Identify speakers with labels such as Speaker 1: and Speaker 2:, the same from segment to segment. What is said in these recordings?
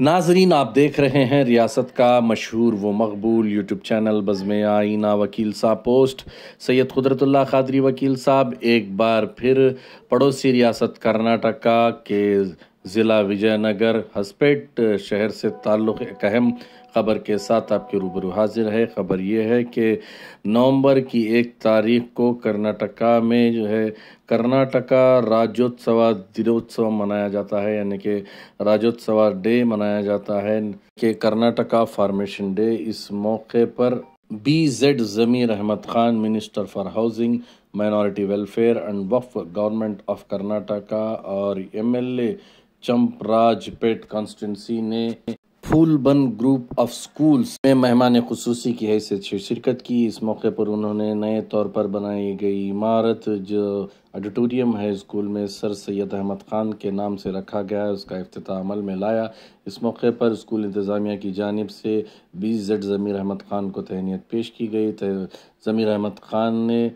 Speaker 1: नाजरीन, आप देख रहे हैं रियासत का मशहूर व मकबूल यूट्यूब चैनल बज़्म आईना वकील साहब पोस्ट। सैयद कुदरतुल्लाह कादरी वकील साहब एक बार फिर पड़ोसी रियासत कर्नाटका के ज़िला विजयनगर हसपेट शहर से ताल्लुक़ एक अहम ख़बर के साथ आपके रूबरू हाजिर है। ख़बर ये है कि नवंबर की 1 तारीख को कर्नाटका में कर्नाटका राज्योत्सव दिनोत्सव मनाया जाता है, यानी कि राज्योत्सव डे मनाया जाता है कि कर्नाटका फॉर्मेशन डे। इस मौके पर BZ Zameer Ahmed Khan, minister for housing, minority welfare and Waqf, government of Karnataka और MLA चंपराजपेट कॉन्स्टिट्यूंसी ने फूलबन ग्रुप ऑफ स्कूल्स में मेहमान खुसूसी की हैसियत से शिरकत की। इस मौके पर उन्होंने नए तौर पर बनाई गई इमारत, जो ऑडिटोरियम है स्कूल में सर सैयद अहमद खान के नाम से रखा गया है, उसका इफ्तिताह अमल में लाया। इस मौके पर स्कूल इंतज़ामिया की जानिब से BZ ज़मीर अहमद खान को तहनीत पेश की गई। ज़मीर अहमद खान ने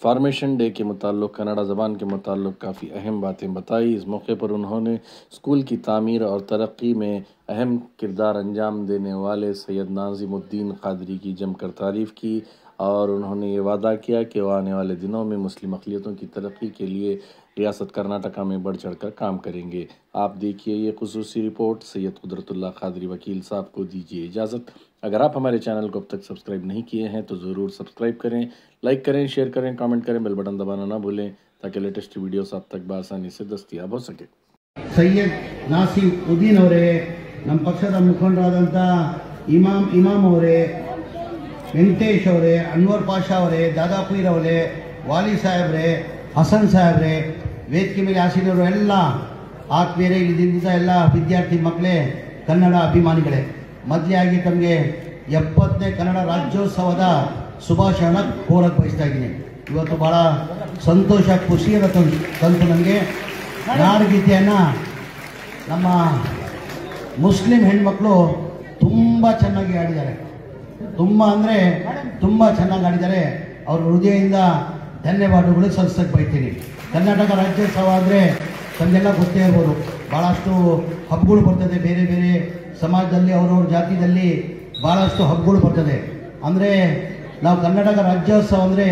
Speaker 1: फॉर्मेशन डे के मुताल्लिक़ कन्नड़ा ज़बान के मुताल्लिक़ काफ़ी अहम बातें बताई। इस मौके पर उन्होंने स्कूल की तामीर और तरक्की में अहम किरदार अंजाम देने वाले सैयद नाज़िमुद्दीन कादरी की जमकर तारीफ़ की और उन्होंने ये वादा किया कि वह आने वाले दिनों में मुस्लिम अक़लियतों की तरक्की के लिए रियासत कर्नाटका में बढ़ चढ़ कर काम करेंगे। आप देखिए ये खुसूसी रिपोर्ट। सैयद कुदरतुल्लाह कादरी वकील साहब को दीजिए इजाज़त। अगर आप हमारे चैनल को अब तक सब्सक्राइब नहीं किए हैं तो ज़रूर सब्सक्राइब करें, लाइक करें, शेयर करें, कमेंट करें, बेल बटन दबाना ना भूलें ताकि लेटेस्ट वीडियोस आप तक बआसानी से दस्तयाब हो सके।
Speaker 2: सैयद नासिमुद्दीन ಅವರೇ, ನಮ್ಮ ಪಕ್ಷದ ಮುಖಂಡರಾದಂಥ ಇಮಾಮ್ ಅವರೇ, ವೆಂಕಟೇಶ್ ಅವರೇ, ಅನ್ವರ್ ಪಾಷಾ ಅವರೇ, ದಾದಾಪೀರ್ ಅವರೇ, ವಾಲಿ ಸಾಹೇಬ್ರೆ, ಹಸನ್ ಸಾಹೇಬ್ರೆ, ವೇದಿಕೆ ಮೇಲೆ ಆಸೀನರು ಎಲ್ಲ ಆತ್ಮೀಯರೇ, ಇಲ್ಲಿದ್ದ ಎಲ್ಲ ವಿದ್ಯಾರ್ಥಿ ಮಕ್ಕಳೇ, ಕನ್ನಡ ಅಭಿಮಾನಿಗಳೇ, ಮೊದಲಾಗಿ ತಮಗೆ 70ನೇ ಕನ್ನಡ ರಾಜ್ಯೋತ್ಸವದ ಶುಭಾಶಯನ ಕೋರಕ್ಕೆ ಬಯಸ್ತಾ ಇದ್ದೀನಿ। ಇವತ್ತು ಭಾಳ ಸಂತೋಷ, ಖುಷಿಯನ್ನು ತಂತು ನನಗೆ। ನಾಡಗೀತೆಯನ್ನು ನಮ್ಮ ಮುಸ್ಲಿಂ ಹೆಣ್ಮಕ್ಳು ತುಂಬ ಚೆನ್ನಾಗಿ ಆಡಿದ್ದಾರೆ, ತುಂಬ ಅಂದರೆ ತುಂಬ ಚೆನ್ನಾಗಿ ಆಡಿದ್ದಾರೆ। ಅವ್ರ ಹೃದಯದಿಂದ ಧನ್ಯವಾದಗಳು ಸಲ್ಲಿಸಕ್ಕೆ ಬಯಸ್ತೀನಿ। ಕರ್ನಾಟಕ ರಾಜ್ಯೋತ್ಸವ ಅಂದರೆ ತಮಗೆಲ್ಲ ಗೊತ್ತೇ ಇರ್ಬೋದು, ಭಾಳಷ್ಟು ಹಬ್ಬಗಳು ಬರ್ತದೆ, ಬೇರೆ ಬೇರೆ ಸಮಾಜದಲ್ಲಿ ಅವ್ರವ್ರ ಜಾತಿಯಲ್ಲಿ ಭಾಳಷ್ಟು ಹಬ್ಬಗಳು ಬರ್ತದೆ। ಅಂದರೆ ನಾವು ಕರ್ನಾಟಕ ರಾಜ್ಯೋತ್ಸವ ಅಂದರೆ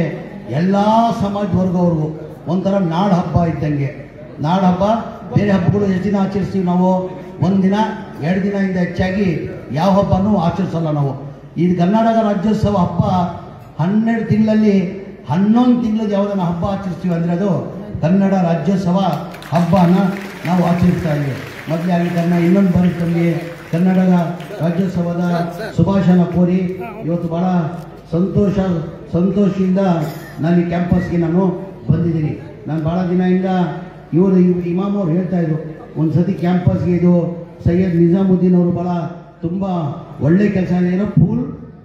Speaker 2: ಎಲ್ಲ ಸಮಾಜದವರ್ಗವ್ರಿಗೂ ಒಂಥರ ನಾಡು ಹಬ್ಬ ಇದ್ದಂಗೆ। ನಾಡು ಹಬ್ಬ, ಬೇರೆ ಹಬ್ಬಗಳು ಎಷ್ಟು ದಿನ ಆಚರಿಸ್ತೀವಿ ನಾವು? 1 ದಿನ 2 ದಿನದಿಂದ ಹೆಚ್ಚಾಗಿ ಯಾವ ಹಬ್ಬನೂ ಆಚರಿಸಲ್ಲ ನಾವು। ಈ ಕರ್ನಾಟಕ ರಾಜ್ಯೋತ್ಸವ ಹಬ್ಬ 12 ತಿಂಗಳಲ್ಲಿ 11 ತಿಂಗಳದ್ದು ಯಾವುದನ್ನ ಹಬ್ಬ ಆಚರಿಸ್ತೀವಿ ಅಂದರೆ ಅದು ಕನ್ನಡ ರಾಜ್ಯೋತ್ಸವ ಹಬ್ಬನ ನಾವು ಆಚರಿಸ್ತಾ ಇದ್ದೀವಿ। ಮೊದಲಾಗಿ ಇನ್ನೊಂದು ಬಾರಿ ತಮಗೆ ಕನ್ನಡ ರಾಜ್ಯೋತ್ಸವದ ಶುಭಾಶಯನ ಕೋರಿ ಇವತ್ತು ಭಾಳ ಸಂತೋಷದಿಂದ ನಾನು ಈ ಕ್ಯಾಂಪಸ್ಗೆ ನಾನು ಬಂದಿದ್ದೀನಿ। ನಾನು ಭಾಳ ದಿನದಿಂದ ಇಮಾಮ್ ಅವ್ರು ಹೇಳ್ತಾ ಇದ್ರು, ಒಂದು ಸತಿ ಕ್ಯಾಂಪಸ್ಗೆ ಇದು ಸೈಯದ್ ನಿಜಾಮುದ್ದೀನ್ ಅವರು ಭಾಳ ತುಂಬ ಒಳ್ಳೆ ಕೆಲಸ ಏನೋ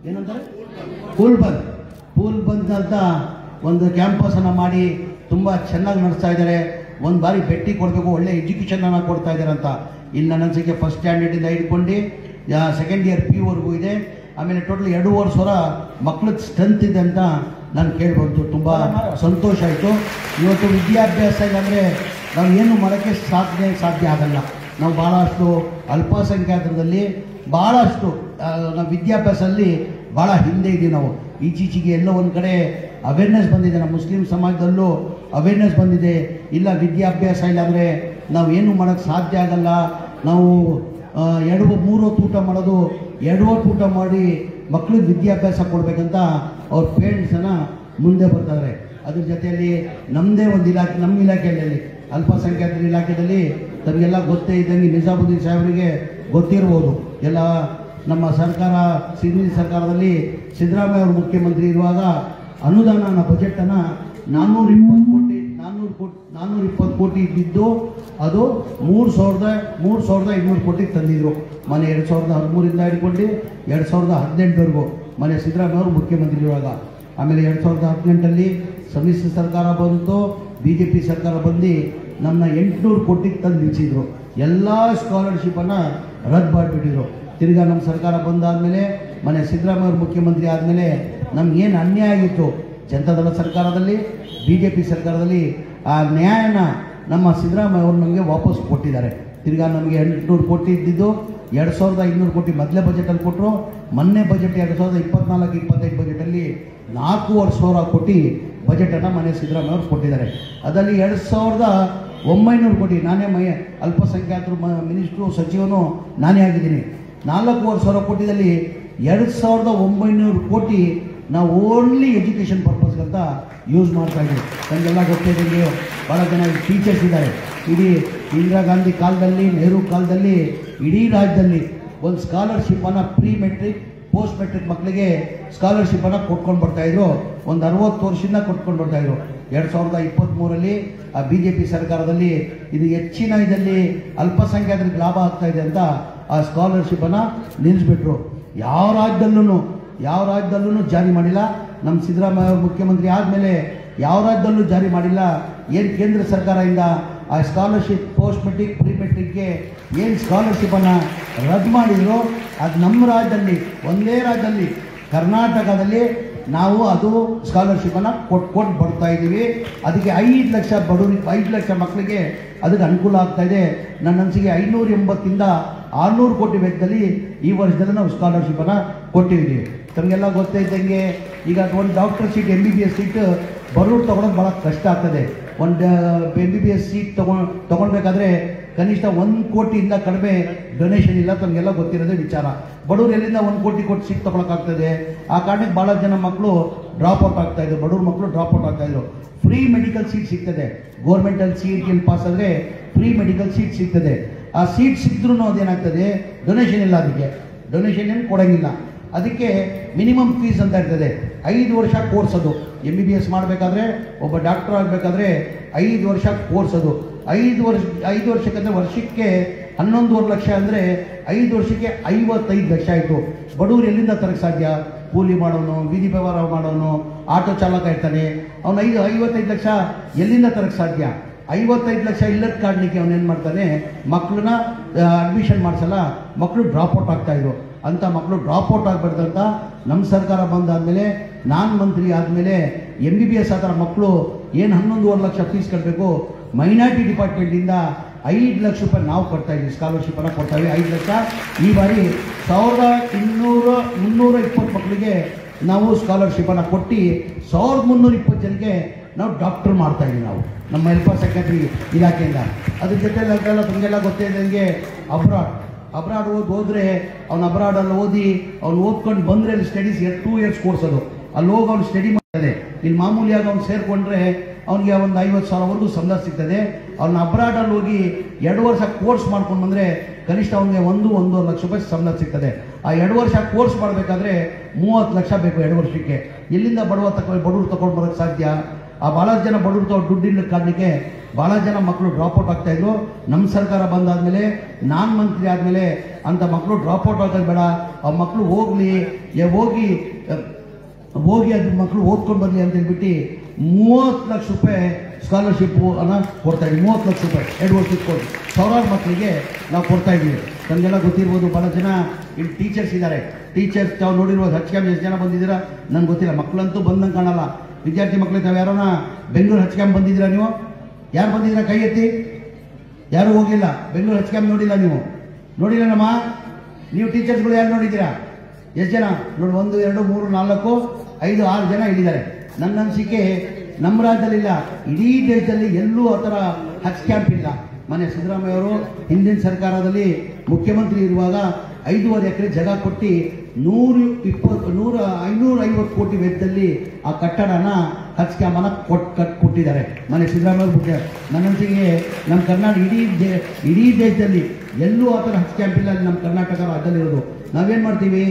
Speaker 2: ಏನಂತಾರೆ ಫೂಲ್ ಬಂದ್ ಅಂತ ಒಂದು ಕ್ಯಾಂಪಸನ್ನು ಮಾಡಿ ತುಂಬ ಚೆನ್ನಾಗಿ ನಡೆಸ್ತಾ ಇದ್ದಾರೆ। ಒಂದು ಬಾರಿ ಭೇಟಿ ಕೊಡಬೇಕು, ಒಳ್ಳೆ ಎಜುಕೇಷನನ್ನು ಕೊಡ್ತಾ ಇದ್ದಾರೆ ಅಂತ। ಇಲ್ಲಿ ನನ್ನ ಅನಿಸಿಕೆ ಫಸ್ಟ್ ಸ್ಟ್ಯಾಂಡರ್ಡಿಂದ ಹಿಡ್ಕೊಂಡು ಸೆಕೆಂಡ್ ಇಯರ್ PU ಇದೆ, ಆಮೇಲೆ ಟೋಟಲ್ 2.5 ಸಾವಿರ ಮಕ್ಕಳ ಸ್ಟ್ರೆಂತ್ ಇದೆ ಅಂತ ನಾನು ಕೇಳ್ಬೋದು। ತುಂಬ ಸಂತೋಷ ಆಯಿತು। ಇವತ್ತು ವಿದ್ಯಾಭ್ಯಾಸ ಇಲ್ಲಾಂದರೆ ನಾವು ಏನು ಮಾಡೋಕ್ಕೆ ಸಾಧ್ಯ ಆಗಲ್ಲ। ನಾವು ಭಾಳಷ್ಟು ಅಲ್ಪಸಂಖ್ಯಾತರಲ್ಲಿ ಭಾಳಷ್ಟು ನಾವು ವಿದ್ಯಾಭ್ಯಾಸದಲ್ಲಿ ಭಾಳ ಹಿಂದೆ ಇದ್ದೀವಿ ನಾವು। ಈಚೀಚೆಗೆ ಎಲ್ಲೋ ಒಂದು ಕಡೆ ಅವೇರ್ನೆಸ್ ಬಂದಿದೆ, ನಮ್ಮ ಮುಸ್ಲಿಂ ಸಮಾಜದಲ್ಲೂ ಅವೇರ್ನೆಸ್ ಬಂದಿದೆ, ಇಲ್ಲ ವಿದ್ಯಾಭ್ಯಾಸ ಇಲ್ಲಾಂದರೆ ನಾವು ಏನು ಮಾಡೋಕ್ಕೆ ಸಾಧ್ಯ ಆಗಲ್ಲ। ನಾವು 3 ಹೊತ್ತು ಊಟ ಮಾಡೋದು, 2 ಹೊತ್ತು ಊಟ ಮಾಡಿ ಮಕ್ಕಳಿಗೆ ವಿದ್ಯಾಭ್ಯಾಸ ಕೊಡಬೇಕಂತ ಅವ್ರ ಪೇರೆಂಟ್ಸನ್ನು ಮುಂದೆ ಬರ್ತಾರೆ। ಅದ್ರ ಜೊತೆಯಲ್ಲಿ ನಮ್ಮದೇ ಒಂದು ಇಲಾಖೆ, ನಮ್ಮ ಇಲಾಖೆಯಲ್ಲಿ ಅಲ್ಪಸಂಖ್ಯಾತರ ಇಲಾಖೆಯಲ್ಲಿ ತಮಗೆಲ್ಲ ಗೊತ್ತೇ ಇದ್ದಂಗೆ ನಿಜಾಮುದ್ದೀನ್ ಸಾಹೇಬರಿಗೆ ಗೊತ್ತಿರ್ಬೋದು, ಎಲ್ಲ ನಮ್ಮ ಸರ್ಕಾರ ಸರ್ಕಾರದಲ್ಲಿ ಸಿದ್ದರಾಮಯ್ಯ ಅವರು ಮುಖ್ಯಮಂತ್ರಿ ಇರುವಾಗ ಅನುದಾನ ಬಜೆಟನ್ನು 420 ಕೋಟಿ ಇದ್ದಿದ್ದು ಅದು 3,500 ಕೋಟಿಗೆ ತಂದಿದ್ರು। ಮನೆ 2013 ಹಿಡ್ಕೊಂಡು 2018ವರೆಗೂ ಮನೆ ಸಿದ್ದರಾಮಯ್ಯ ಅವರು ಮುಖ್ಯಮಂತ್ರಿ ಇರುವಾಗ। ಆಮೇಲೆ 2018 ಸಮ್ಮಿಶ್ರ ಸರ್ಕಾರ ಬಂತು, BJP ಸರ್ಕಾರ ಬಂದು ನಮ್ಮನ್ನ 800 ಕೋಟಿಗೆ ತಂದು ನಿಲ್ಲಿಸಿದ್ರು। ಎಲ್ಲ ಸ್ಕಾಲರ್ಶಿಪ್ಪನ್ನು ರದ್ದು ಮಾಡಿಬಿಟ್ಟಿದ್ರು। ತಿರ್ಗಾ ನಮ್ಮ ಸರ್ಕಾರ ಬಂದಾದಮೇಲೆ ಮನೆ ಸಿದ್ದರಾಮಯ್ಯ ಅವರು ಮುಖ್ಯಮಂತ್ರಿ ಆದಮೇಲೆ ನಮಗೇನು ಅನ್ಯಾಯ ಆಗಿತ್ತು ಜನತಾದಳ ಸರ್ಕಾರದಲ್ಲಿ, BJP ಸರ್ಕಾರದಲ್ಲಿ, ಆ ನ್ಯಾಯನ ನಮ್ಮ ಸಿದ್ದರಾಮಯ್ಯ ಅವರು ನಮಗೆ ವಾಪಸ್ ಕೊಟ್ಟಿದ್ದಾರೆ। ತಿರ್ಗಾ ನಮಗೆ 800 ಕೋಟಿ ಇದ್ದಿದ್ದು 2500 ಕೋಟಿ ಮೊದಲೇ ಬಜೆಟಲ್ಲಿ ಕೊಟ್ಟರು. ಮೊನ್ನೆ ಬಜೆಟ್ 2024-25 ಬಜೆಟಲ್ಲಿ 4,500 ಕೋಟಿ ಬಜೆಟನ್ನು ಮನೆ ಸಿದ್ದರಾಮಯ್ಯ ಅವರು ಕೊಟ್ಟಿದ್ದಾರೆ. ಅದರಲ್ಲಿ 2,900 ಕೋಟಿ ನಾನೇ ಅಲ್ಪಸಂಖ್ಯಾತರು ಮಿನಿಸ್ಟ್ರು ಸಚಿವನು ನಾನೇ ಆಗಿದ್ದೀನಿ. 4,500 ಕೋಟಿದಲ್ಲಿ 2,900 ಕೋಟಿ ನಾವು ಓನ್ಲಿ ಎಜುಕೇಷನ್ ಪರ್ಪಸ್ಗಂತ ಯೂಸ್ ಮಾಡ್ತಾ ಇದ್ದೀವಿ. ನಮಗೆಲ್ಲ ಗೊತ್ತಿದೆ, ಭಾಳ ಜನ ಟೀಚರ್ಸ್ ಇದ್ದಾರೆ. ಇಡೀ ಇಂದಿರಾ ಗಾಂಧಿ ಕಾಲದಲ್ಲಿ, ನೆಹರು ಕಾಲದಲ್ಲಿ ಇಡೀ ರಾಜ್ಯದಲ್ಲಿ ಒಂದು ಸ್ಕಾಲರ್ಶಿಪ್ಪನ್ನು ಪ್ರೀ ಮೆಟ್ರಿಕ್ ಪೋಸ್ಟ್ ಮೆಟ್ರಿಕ್ ಮಕ್ಕಳಿಗೆ ಸ್ಕಾಲರ್ಶಿಪ್ಪನ್ನು ಕೊಟ್ಕೊಂಡು ಬರ್ತಾಯಿದ್ರು. ಒಂದು 60 ವರ್ಷದಿಂದ ಕೊಟ್ಕೊಂಡು ಬರ್ತಾಯಿದ್ರು. 2023ರಲ್ಲಿ ಆ BJP ಸರ್ಕಾರದಲ್ಲಿ ಇದು ಹೆಚ್ಚಿನ ಇದರಲ್ಲಿ ಅಲ್ಪಸಂಖ್ಯಾತರಿಗೆ ಲಾಭ ಆಗ್ತಾ ಇದೆ ಅಂತ ಆ ಸ್ಕಾಲರ್ಶಿಪ್ಪನ್ನು ನಿಲ್ಲಿಸ್ಬಿಟ್ರು. ಯಾವ ರಾಜ್ಯದಲ್ಲೂ ಜಾರಿ ಮಾಡಿಲ್ಲ. ನಮ್ಮ ಸಿದ್ದರಾಮಯ್ಯ ಅವರು ಮುಖ್ಯಮಂತ್ರಿ ಆದಮೇಲೆ ಯಾವ ರಾಜ್ಯದಲ್ಲೂ ಜಾರಿ ಮಾಡಿಲ್ಲ. ಏನು ಕೇಂದ್ರ ಸರ್ಕಾರದಿಂದ ಆ ಸ್ಕಾಲರ್ಶಿಪ್ ಪೋಸ್ಟ್ ಮೆಟ್ರಿಕ್ ಪ್ರೀ ಮೆಟ್ರಿಕ್ಗೆ ಏನು ಸ್ಕಾಲರ್ಶಿಪ್ಪನ್ನು ರದ್ದು ಮಾಡಿದ್ರು, ಅದು ನಮ್ಮ ರಾಜ್ಯದಲ್ಲಿ, ಒಂದೇ ರಾಜ್ಯದಲ್ಲಿ ಕರ್ನಾಟಕದಲ್ಲಿ ನಾವು ಅದು ಸ್ಕಾಲರ್ಶಿಪ್ಪನ್ನು ಕೊಟ್ಟು ಬರ್ತಾ ಇದ್ದೀವಿ. ಅದಕ್ಕೆ 5 ಲಕ್ಷ ಬಡವರಿಗೆ, 5 ಲಕ್ಷ ಮಕ್ಕಳಿಗೆ ಅದಕ್ಕೆ ಅನುಕೂಲ ಆಗ್ತಾ ಇದೆ. ನನ್ನ ಅನಿಸಿಕೆ 580 600 ಕೋಟಿ ವೆಚ್ಚದಲ್ಲಿ ಈ ವರ್ಷದಲ್ಲಿ ನಾವು ಸ್ಕಾಲರ್ಶಿಪ್ಪನ್ನು ಕೊಟ್ಟಿದ್ದೀವಿ. ತಮಗೆಲ್ಲ ಗೊತ್ತಿದ್ದಂಗೆ ಈಗ ಒಂದು ಡಾಕ್ಟರ್ ಸೀಟ್ MBBS ಸೀಟ್ ಬಡವ್ರು ತೊಗೊಳೋದು ಭಾಳ ಕಷ್ಟ ಆಗ್ತದೆ. ಒಂದು MBBS ಸೀಟ್ ತೊಗೊಳ್ಬೇಕಾದ್ರೆ ಕನಿಷ್ಠ 1 ಕೋಟಿಯಿಂದ ಕಡಿಮೆ ಡೊನೇಷನ್ ಇಲ್ಲ. ತಮಗೆಲ್ಲ ಗೊತ್ತಿರೋದೇ ವಿಚಾರ. ಬಡವ್ರು ಎಲ್ಲಿಂದ 1 ಕೋಟಿ ಕೊಟ್ಟು ಸೀಟ್ ತೊಗೊಳಕ್ಕಾಗ್ತದೆ? ಆ ಕಾರಣಕ್ಕೆ ಭಾಳ ಜನ ಮಕ್ಕಳು ಡ್ರಾಪ್ ಔಟ್ ಆಗ್ತಾಯಿದ್ರು. ಬಡವ್ರ ಮಕ್ಕಳು ಡ್ರಾಪ್ ಔಟ್ ಆಗ್ತಾಯಿದ್ರು. ಫ್ರೀ ಮೆಡಿಕಲ್ ಸೀಟ್ ಸಿಗ್ತದೆ. ಗೌರ್ಮೆಂಟಲ್ಲಿ CET ಪಾಸ್ ಆದರೆ ಫ್ರೀ ಮೆಡಿಕಲ್ ಸೀಟ್ ಸಿಗ್ತದೆ. ಆ ಸೀಟ್ ಸಿಕ್ಕಿದ್ರೂ ಅದೇನಾಗ್ತದೆ, ಡೊನೇಷನ್ ಇಲ್ಲ. ಅದಕ್ಕೆ ಡೊನೇಷನ್ ಏನು ಕೊಡೋಂಗಿಲ್ಲ. ಅದಕ್ಕೆ ಮಿನಿಮಮ್ ಫೀಸ್ ಅಂತ ಇರ್ತದೆ. 5 ವರ್ಷ ಕೋರ್ಸ್ ಅದು. MBBS ಮಾಡಬೇಕಾದ್ರೆ, ಒಬ್ಬ ಡಾಕ್ಟರ್ ಆಗಬೇಕಾದ್ರೆ 5 ವರ್ಷ ಕೋರ್ಸ್ ಅದು. 5 ವರ್ಷಕ್ಕಂದರೆ ವರ್ಷಕ್ಕೆ 11.5 ಲಕ್ಷ ಅಂದರೆ 5 ವರ್ಷಕ್ಕೆ 55 ಲಕ್ಷ ಆಯಿತು. ಬಡವರು ಎಲ್ಲಿಂದ ತರಕ್ಕೆ ಸಾಧ್ಯ? ಕೂಲಿ ಮಾಡೋನು, ಬೀದಿ ವ್ಯವಹಾರ ಮಾಡೋನು, ಆಟೋ ಚಾಲಕ ಇರ್ತಾನೆ, ಅವನು 55 ಲಕ್ಷ ಎಲ್ಲಿಂದ ತರಕ್ಕೆ ಸಾಧ್ಯ? 55 ಲಕ್ಷ ಇಲ್ಲದ ಕಾರಣಕ್ಕೆ ಅವನೇನು ಮಾಡ್ತಾನೆ, ಮಕ್ಕಳನ್ನ ಅಡ್ಮಿಷನ್ ಮಾಡಿಸಲ್ಲ, ಮಕ್ಕಳು ಡ್ರಾಪ್ಔಟ್ ಆಗ್ತಾಯಿದ್ರು. ಅಂಥ ಮಕ್ಕಳು ಡ್ರಾಪ್ಔಟ್ ಆಗಬಾರ್ದಂತ ನಮ್ಮ ಸರ್ಕಾರ ಬಂದಾದಮೇಲೆ, ನಾನು ಮಂತ್ರಿ ಆದಮೇಲೆ MBBS ಆ ಥರ ಮಕ್ಕಳು ಏನು 11.5 ಲಕ್ಷ ಫೀಸ್ ಕಟ್ಟಬೇಕು, ಮೈನಾರಿಟಿ ಡಿಪಾರ್ಟ್ಮೆಂಟಿಂದ 5 ಲಕ್ಷ ರೂಪಾಯಿ ನಾವು ಕೊಡ್ತಾಯಿದ್ವಿ, ಸ್ಕಾಲರ್ಶಿಪ್ಪನ್ನು ಕೊಡ್ತಾಯಿದ್ವಿ. 5 ಲಕ್ಷ. ಈ ಬಾರಿ 1,320 ಮಕ್ಕಳಿಗೆ ನಾವು ಸ್ಕಾಲರ್ಶಿಪ್ಪನ್ನು ಕೊಟ್ಟು 1,320 ಜನಕ್ಕೆ ನಾವು ಡಾಕ್ಟರ್ ಮಾಡ್ತಾಯಿದ್ವಿ. ನಾವು ನಮ್ಮ ಹೆಲ್ಪರ್ ಸೆಕ್ರೆಟರಿ ಇಲಾಖೆಯಿಂದ. ಅದ್ರ ಜೊತೆಲ್ಲ ತಮಗೆಲ್ಲ ಗೊತ್ತಿದ್ದಂಗೆ ಅಬ್ರಾಡ್ ಹೋದರೆ ಅವ್ನು ಅಬ್ರಾಡಲ್ಲಿ ಅವ್ನು ಓದ್ಕೊಂಡು ಬಂದರೆ ಅಲ್ಲಿ ಸ್ಟಡೀಸ್ 2 ಇಯರ್ಸ್ ಕೋರ್ಸ್ ಅದು. ಅಲ್ಲಿ ಹೋಗಿ ಅವ್ನು ಸ್ಟಡಿ ಮಾಡ್ತದೆ. ಇಲ್ಲಿ ಮಾಮೂಲಿಯಾಗಿ ಅವ್ನು ಸೇರಿಕೊಂಡ್ರೆ ಅವನಿಗೆ ಒಂದು 50,000ವರೆಗೂ ಸಂಬಳ ಸಿಗ್ತದೆ. ಅವ್ನ ಅಬ್ರಾಡಲ್ಲಿ ಹೋಗಿ 2 ವರ್ಷ ಕೋರ್ಸ್ ಮಾಡ್ಕೊಂಡು ಬಂದರೆ ಕನಿಷ್ಠ ಅವನಿಗೆ 1.5 ಲಕ್ಷ ರೂಪಾಯಿ ಸಂಬಳ ಸಿಗ್ತದೆ. ಆ 2 ವರ್ಷ ಕೋರ್ಸ್ ಮಾಡಬೇಕಾದ್ರೆ 30 ಲಕ್ಷ ಬೇಕು 2 ವರ್ಷಕ್ಕೆ. ಎಲ್ಲಿಂದ ಬಡವರು ತಗೊಂಡು ಬರೋಕ್ಕೆ ಸಾಧ್ಯ? ಆ ಭಾಳ ಜನ ಬಡವರು ದುಡ್ಡಿನ ಕಾರಣಕ್ಕೆ ಭಾಳ ಜನ ಮಕ್ಕಳು ಡ್ರಾಪ್ಔಟ್ ಆಗ್ತಾಯಿದ್ರು. ನಮ್ಮ ಸರ್ಕಾರ ಬಂದಾದಮೇಲೆ, ನಾನು ಮಂತ್ರಿ ಆದಮೇಲೆ ಅಂಥ ಮಕ್ಕಳು ಡ್ರಾಪ್ಔಟ್ ಆಗೋದು ಬೇಡ, ಆ ಮಕ್ಕಳು ಹೋಗಿ ಅದು ಮಕ್ಕಳು ಓದ್ಕೊಂಡು ಬರಲಿ ಅಂತ ಹೇಳ್ಬಿಟ್ಟು 30 ಲಕ್ಷ ರೂಪಾಯಿ ಸ್ಕಾಲರ್ಶಿಪ್ಪು ಅನ್ನು ಕೊಡ್ತಾಯಿದ್ವಿ. 30 ಲಕ್ಷ ರೂಪಾಯಿ 2 ವರ್ಷಕ್ಕೆ ಕೊಟ್ಟು ಸಾವಿರಾರು ಮಕ್ಕಳಿಗೆ ನಾವು ಕೊಡ್ತಾಯಿದ್ದೀವಿ. ನಮಗೆಲ್ಲ ಗೊತ್ತಿರ್ಬೋದು, ಭಾಳ ಜನ ಇಲ್ಲಿ ಟೀಚರ್ಸ್ ಇದ್ದಾರೆ. ಟೀಚರ್ಸ್ ತಾವು ನೋಡಿರ್ಬೋದು. HCAM ಎಷ್ಟು ಜನ ಬಂದಿದ್ದೀರಾ ನನಗೆ ಗೊತ್ತಿಲ್ಲ. ಮಕ್ಕಳಂತೂ ಬಂದಂಗೆ ಕಾಣಲ್ಲ. ವಿದ್ಯಾರ್ಥಿ ಮಕ್ಕಳು ತಾವು ಯಾರೋನ ಬೆಂಗಳೂರು HCAM ಬಂದಿದ್ದೀರಾ? ನೀವು ಯಾರು ಬಂದಿದ್ದೀರಾ? ಕೈ ಎತ್ತಿ. ಯಾರೂ ಹೋಗಿಲ್ಲ ಬೆಂಗಳೂರು HCAM ನೋಡಿಲ್ಲ? ನೀವು ನೋಡಿಲ್ಲ ನಮ್ಮ? ನೀವು ಟೀಚರ್ಸ್ಗಳು ಯಾರು ನೋಡಿದ್ದೀರಾ? ಎಷ್ಟು ಜನ ನೋಡಿ? 1 2 3 4 5 6 ಜನ ಇಲ್ಲಿದ್ದಾರೆ. ನನ್ನ ಅನಿಸಿಕೆ ನಮ್ಮ ರಾಜ್ಯದಲ್ಲಿಲ್ಲ, ಇಡೀ ದೇಶದಲ್ಲಿ ಎಲ್ಲೂ ಆ ಥರ HCAM ಇಲ್ಲ. ಮನೆ ಸಿದ್ದರಾಮಯ್ಯ ಅವರು ಹಿಂದಿನ ಸರ್ಕಾರದಲ್ಲಿ ಮುಖ್ಯಮಂತ್ರಿ ಇರುವಾಗ 5.5 ಎಕರೆ ಜಾಗ ಕೊಟ್ಟು 550 ಕೋಟಿ ವೆಚ್ಚದಲ್ಲಿ ಆ ಕಟ್ಟಡನ HCAMನ ಕೊಟ್ಟಿದ್ದಾರೆ ಮನೆ ಸಿದ್ದರಾಮಯ್ಯ ಮುಖ್ಯ. ನನ್ನ ಅನಿಸಿಕೆ ನಮ್ಮ ಕರ್ನಾಟಕ ಇಡೀ ದೇಶದಲ್ಲಿ ಎಲ್ಲೂ ಆ ಥರ HCAM ಇಲ್ಲ. ನಮ್ಮ ಕರ್ನಾಟಕ ರಾಜ್ಯದಲ್ಲಿರೋದು. ನಾವೇನು ಮಾಡ್ತೀವಿ,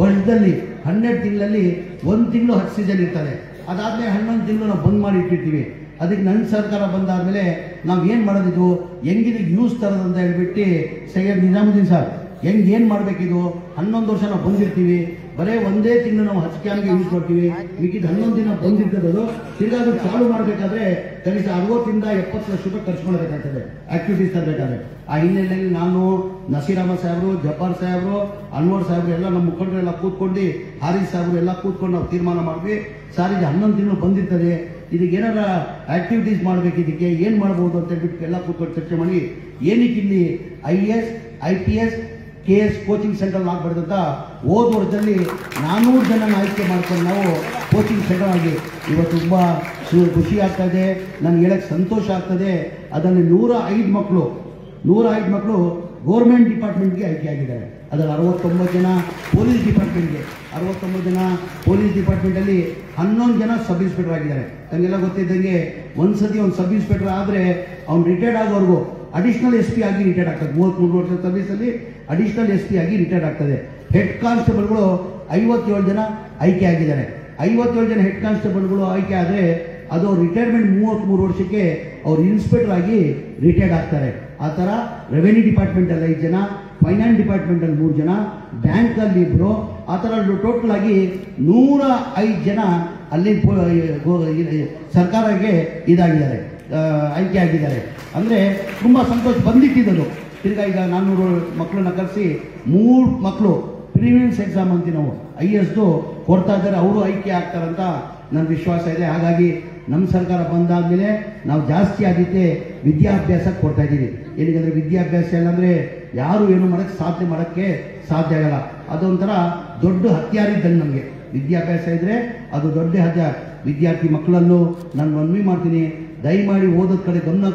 Speaker 2: ವರ್ಷದಲ್ಲಿ 12 ತಿಂಗಳಲ್ಲಿ 1 ತಿಂಗಳು ಹತ್ತು ಸೀಸನ್ ಇರ್ತದೆ. ಅದಾದಮೇಲೆ 11 ತಿಂಗಳು ನಾವು ಬಂದ್ ಮಾಡಿ ಇಟ್ಟಿರ್ತೀವಿ. ಅದಕ್ಕೆ ನನ್ನ ಸರ್ಕಾರ ಬಂದಾದಮೇಲೆ ನಾವು ಏನು ಮಾಡೋದಿದು, ಹೆಂಗಿದು ಯೂಸ್ ತರೋದಂತ ಹೇಳ್ಬಿಟ್ಟು ಸೈಯದ್ ನಿಜಾಮುದ್ದೀನ್ ಸರ್ ಏನು ಮಾಡಬೇಕಿದು? 11 ವರ್ಷ ನಾವು ಬಂದಿರ್ತೀವಿ, ಬರೀ 1 ತಿಂಗಳು ನಾವು HCAMಗೆ ಯೂಸ್ ಮಾಡ್ತೀವಿ. ಮಿಕ್ಕಿದ 11 ದಿನ ಬಂದಿರ್ತದದು. ತಿರ್ಗಾ ಅದು ಚಾಲು ಮಾಡಬೇಕಾದ್ರೆ ಕನಿಷ್ಠ 60 ಇಂದ 70 ಲಕ್ಷ ರೂಪಾಯಿ ಖರ್ಚು ಮಾಡಬೇಕಾಗ್ತದೆ ಆಕ್ಟಿವಿಟೀಸ್ ತರಬೇಕಾದ್ರೆ. ಆ ಹಿನ್ನೆಲೆಯಲ್ಲಿ ನಾನು, ನಸೀರ್ ಅಹಮದ್ ಸಾಹೇಬರು, ಜಬ್ಬಾರ್ ಸಾಹೇಬರು, ಅನ್ವರ್ ಸಾಹೇಬರು ಎಲ್ಲ ನಮ್ಮ ಮುಖಂಡರೆಲ್ಲ ಕೂತ್ಕೊಂಡು, ಹಾರಿಸ್ ಸಾಹೇಬರು ಎಲ್ಲ ಕೂತ್ಕೊಂಡು ನಾವು ತೀರ್ಮಾನ ಮಾಡಿದ್ವಿ. ಸರ್ ಇದು 11 ತಿಂಗಳು ಬಂದಿರ್ತದೆ, ಇದಕ್ಕೆ ಏನಾರ ಆಕ್ಟಿವಿಟೀಸ್ ಮಾಡಬೇಕು, ಇದಕ್ಕೆ ಏನು ಮಾಡ್ಬೋದು ಅಂತ ಹೇಳ್ಬಿಟ್ಟು ಎಲ್ಲ ಕೂತ್ಕೊಂಡು ಚರ್ಚೆ ಮಾಡಿ ಏನಕ್ಕೆ ಇಲ್ಲಿ IAS IPS KS coaching centre ಆಗ್ಬಾರ್ದಂತ ಹೋದ ವರ್ಷದಲ್ಲಿ 400 ಜನ ಆಯ್ಕೆ ಮಾಡ್ಕೊಂಡು ನಾವು ಕೋಚಿಂಗ್ ಸೆಂಟರ್ ಆಗಿ ಇವತ್ತು ತುಂಬ ಖುಷಿ ಆಗ್ತಾ ಇದೆ. ನನಗೆ ಹೇಳಕ್ಕೆ ಸಂತೋಷ ಆಗ್ತದೆ. ಅದನ್ನು 105 ಮಕ್ಕಳು ಗೌರ್ಮೆಂಟ್ ಡಿಪಾರ್ಟ್ಮೆಂಟ್ಗೆ ಆಯ್ಕೆ ಆಗಿದ್ದಾರೆ. ಅದರಲ್ಲಿ 69 ಜನ ಪೊಲೀಸ್ ಡಿಪಾರ್ಟ್ಮೆಂಟ್ಗೆ, 69 ಜನ ಪೊಲೀಸ್ ಡಿಪಾರ್ಟ್ಮೆಂಟಲ್ಲಿ 11 ಜನ ಸಬ್ ಇನ್ಸ್ಪೆಕ್ಟರ್ ಆಗಿದ್ದಾರೆ. ತಮಗೆಲ್ಲ ಗೊತ್ತಿದ್ದಂಗೆ ಒಂದ್ಸತಿ ಒಂದು ಸಬ್ ಇನ್ಸ್ಪೆಕ್ಟರ್ ಆದರೆ ಅವ್ನು ರಿಟೈರ್ಡ್ ಆಗೋವರೆಗೂ ಅಡಿಷನಲ್ SP ಆಗಿ ರಿಟೈರ್ಡ್ ಆಗ್ತದೆ. 33 ವರ್ಷದ ಸರ್ವಿಸಲ್ಲಿ ಅಡಿಷನಲ್ SP ಆಗಿ ರಿಟೈರ್ಡ್ ಆಗ್ತದೆ. ಹೆಡ್ ಕಾನ್ಸ್ಟೇಬಲ್ಗಳು 57 ಜನ ಆಯ್ಕೆ ಆಗಿದ್ದಾರೆ. 57 ಜನ ಹೆಡ್ ಕಾನ್ಸ್ಟೇಬಲ್ಗಳು ಆಯ್ಕೆ ಆದರೆ ಅದು ರಿಟೈರ್ಮೆಂಟ್ 33 ವರ್ಷಕ್ಕೆ ಅವ್ರು ಇನ್ಸ್ಪೆಕ್ಟರ್ ಆಗಿ ರಿಟೈರ್ಡ್ ಆಗ್ತಾರೆ. ಆ ಥರ ರೆವೆನ್ಯೂ ಡಿಪಾರ್ಟ್ಮೆಂಟಲ್ಲಿ 5 ಜನ, ಫೈನಾನ್ಸ್ ಡಿಪಾರ್ಟ್ಮೆಂಟಲ್ಲಿ 3 ಜನ, ಬ್ಯಾಂಕಲ್ಲಿ 1, ಆ ಥರ ಟೋಟಲ್ ಆಗಿ 105 ಜನ ಅಲ್ಲಿ ಸರ್ಕಾರಕ್ಕೆ ಇದಾಗಿದ್ದಾರೆ, ಆಯ್ಕೆ ಆಗಿದ್ದಾರೆ. ಅಂದರೆ ತುಂಬ ಸಂತೋಷ ಬಂದಿಟ್ಟಿದ್ದು. ತಿರ್ಗಾ ಈಗ 400 ಮಕ್ಕಳನ್ನ ಕರೆಸಿ 3 ಮಕ್ಕಳು ಪ್ರಿಲಿಮ್ಸ್ ಎಕ್ಸಾಮ್ ಅಂತೀವಿ ನಾವು IASದು ಕೊಡ್ತಾ ಇದ್ದಾರೆ. ಅವರು ಆಯ್ಕೆ ಆಗ್ತಾರಂತ ನನ್ನ ವಿಶ್ವಾಸ ಇದೆ. ಹಾಗಾಗಿ ನಮ್ಮ ಸರ್ಕಾರ ಬಂದಾದ್ಮೇಲೆ ನಾವು ಜಾಸ್ತಿ ಆದ್ಯತೆ ವಿದ್ಯಾಭ್ಯಾಸಕ್ಕೆ ಕೊಡ್ತಾ ಇದ್ದೀವಿ. ಏನಕ್ಕೆ ವಿದ್ಯಾಭ್ಯಾಸ ಇಲ್ಲಾಂದರೆ ಯಾರು ಏನು ಸಾಧನೆ ಮಾಡೋಕ್ಕೆ ಸಾಧ್ಯ ಆಗಲ್ಲ. ಅದೊಂಥರ ದೊಡ್ಡ ಹತ್ಯಾರ ಇದ್ದಂಗೆ ನಮಗೆ. ವಿದ್ಯಾಭ್ಯಾಸ ಇದ್ದರೆ ಅದು ದೊಡ್ಡ ಹತ್ಯಾರ. ವಿದ್ಯಾರ್ಥಿ ಮಕ್ಕಳನ್ನು ನಾನು ಮನವಿ ಮಾಡ್ತೀನಿ, ದಯಮಾಡಿ ಓದೋದ ಕಡೆ ಗಮನ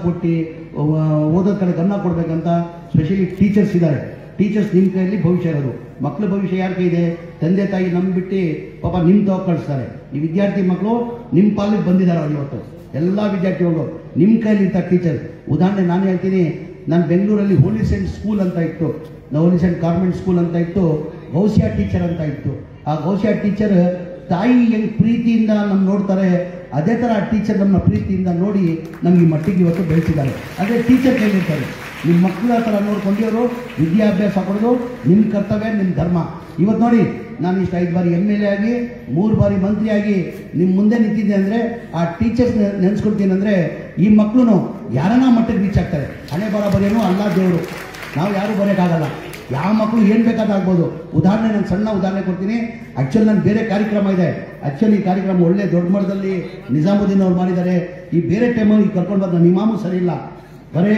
Speaker 2: ಕೊಡಬೇಕಂತ. ಸ್ಪೆಷಲಿ ಟೀಚರ್ಸ್ ಇದ್ದಾರೆ. ಟೀಚರ್ಸ್ ನಿಮ್ಮ ಕೈಯಲ್ಲಿ ಭವಿಷ್ಯ ಇರೋದು. ಮಕ್ಕಳ ಭವಿಷ್ಯ ಯಾರ ಕೈ ಇದೆ? ತಂದೆ ತಾಯಿ ನಂಬಿಟ್ಟು ಪಾಪ ನಿಮ್ಮ ತಾವು ಕಳಿಸ್ತಾರೆ. ಈ ವಿದ್ಯಾರ್ಥಿ ಮಕ್ಕಳು ನಿಮ್ಮ ಪಾಲಿಗೆ ಬಂದಿದ್ದಾರೆ. ಅವ್ರು ಇವತ್ತು ಎಲ್ಲ ವಿದ್ಯಾರ್ಥಿಗಳು ನಿಮ್ಮ ಕೈಯಲ್ಲಿ ಇರ್ತಾರೆ ಟೀಚರ್. ಉದಾಹರಣೆ ನಾನು ಹೇಳ್ತೀನಿ, ನಾನು ಬೆಂಗಳೂರಲ್ಲಿ ಹೋಲಿ ಸೆಂಟ್ ಸ್ಕೂಲ್ ಅಂತ ಇತ್ತು, ಹೋಲಿ ಸೆಂಟ್ ಕಾನ್ವೆಂಟ್ ಸ್ಕೂಲ್ ಅಂತ ಇತ್ತು, ಗೌಸಿಯಾ ಟೀಚರ್ ಅಂತ ಇತ್ತು. ಆ ಗೌಸಿಯಾ ಟೀಚರ್ ತಾಯಿ ಹೆಂಗೆ ಪ್ರೀತಿಯಿಂದ ನಮ್ಮ ನೋಡ್ತಾರೆ, ಅದೇ ಥರ ಆ ಟೀಚರ್ ನಮ್ಮ ಪ್ರೀತಿಯಿಂದ ನೋಡಿ ನಮಗೆ ಮಟ್ಟಿಗೆ ಇವತ್ತು ಬೆಳೆಸಿದ್ದಾರೆ. ಅದೇ ಟೀಚರ್ ಕೈಲಿರ್ತಾರೆ. ನಿಮ್ಮ ಮಕ್ಕಳ ಥರ ನೋಡ್ಕೊಂಡಿವರು ವಿದ್ಯಾಭ್ಯಾಸ ಕೊಡೋದು ನಿಮ್ಮ ಕರ್ತವ್ಯ, ನಿಮ್ಮ ಧರ್ಮ. ಇವತ್ತು ನೋಡಿ, ನಾನು ಇಷ್ಟು 5 ಬಾರಿ MLA ಆಗಿ 3 ಬಾರಿ ಮಂತ್ರಿಯಾಗಿ ನಿಮ್ಮ ಮುಂದೆ ನಿಂತಿದ್ದೆ ಅಂದರೆ ಆ ಟೀಚರ್ಸ್ ನೆನೆಸ್ಕೊಳ್ತೀನಿ. ಅಂದರೆ ಈ ಮಕ್ಕಳು ಯಾರನ್ನ ಮಟ್ಟಿಗೆ ರೀಚ್ ಆಗ್ತಾರೆ. ಹಣೆ ಬರೋಬರೇನೋ ಅಲ್ಲ ದೇವರು, ನಾವು ಯಾರೂ ಬರೋಕ್ಕಾಗಲ್ಲ. ಯಾವ ಮಕ್ಕಳು ಏನು ಬೇಕಾದಾಗ್ಬೋದು. ಉದಾಹರಣೆ ನಾನು ಸಣ್ಣ ಉದಾಹರಣೆ ಕೊಡ್ತೀನಿ. ಆ್ಯಕ್ಚುಲಿ ನಾನು ಬೇರೆ ಕಾರ್ಯಕ್ರಮ ಇದೆ. ಆ್ಯಕ್ಚುಲಿ ಈ ಕಾರ್ಯಕ್ರಮ ಒಳ್ಳೆ ದೊಡ್ಡ ಮಟ್ಟದಲ್ಲಿ ನಿಜಾಮುದ್ದೀನ್ ಅವ್ರು ಮಾಡಿದ್ದಾರೆ. ಈ ಬೇರೆ ಟೈಮಲ್ಲಿ ಕರ್ಕೊಂಡು ಬಂದ ನಿಮ್ಮ ಇಮಾಮು ಸರಿ ಇಲ್ಲ, ಬರೇ